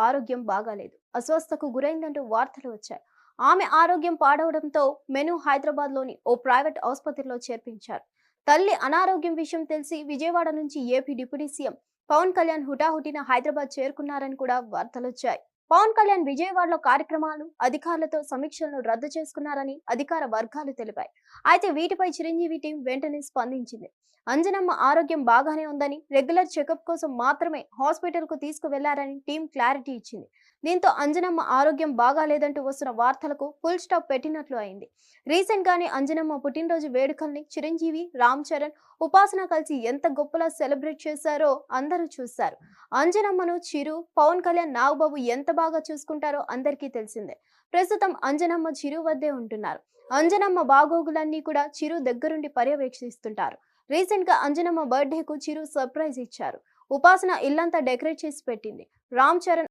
ఆరోగ్యం బాగాలేదు, అస్వస్థకు గురైందంటూ వార్తలు వచ్చాయి. ఆమె ఆరోగ్యం పాడవడంతో మెను హైదరాబాద్లోని ఓ ప్రైవేట్ ఆసుపత్రిలో చేర్పించారు. తల్లి అనారోగ్యం విషయం తెలిసి విజయవాడ నుంచి AP deputy CM Pawan Kalyan హుటాహుటిన హైదరాబాద్ చేరుకున్నారని కూడా వార్తలొచ్చాయి. పవన్ కళ్యాణ్ విజయవాడలో కార్యక్రమాలు, అధికారులతో సమీక్షలను రద్దు చేసుకున్నారని అధికార వర్గాలు తెలిపాయి. అయితే వీటిపై చిరంజీవి టీం వెంటనే స్పందించింది. అంజనమ్మ ఆరోగ్యం బాగానే ఉందని, రెగ్యులర్ చెకప్ కోసం మాత్రమే హాస్పిటల్కు తీసుకువెళ్లారని టీం క్లారిటీ ఇచ్చింది. దీంతో అంజనమ్మ ఆరోగ్యం బాగాలేదంటూ వస్తున్న వార్తలకు ఫుల్ స్టాప్ పెట్టినట్లు అయింది. రీసెంట్ గానే అంజనమ్మ పుట్టినరోజు వేడుకల్ని చిరంజీవి, రామ్ చరణ్, ఉపాసన కలిసి ఎంత గొప్పలా సెలబ్రేట్ చేశారో అందరూ చూశారు. అంజనమ్మను చిరు, పవన్ కళ్యాణ్, నాగబాబు ఎంత బాగా చూసుకుంటారో అందరికీ తెలిసిందే. ప్రస్తుతం అంజనమ్మ చిరు వద్దే ఉంటున్నారు. అంజనమ్మ బాగోగులన్నీ కూడా చిరు దగ్గరుండి పర్యవేక్షిస్తుంటారు. రీసెంట్ గా అంజనమ్మ బర్త్డేకు చిరు సర్ప్రైజ్ ఇచ్చారు. ఉపాసన ఇల్లంతా డెకరేట్ చేసి పెట్టింది. రామ్ చరణ్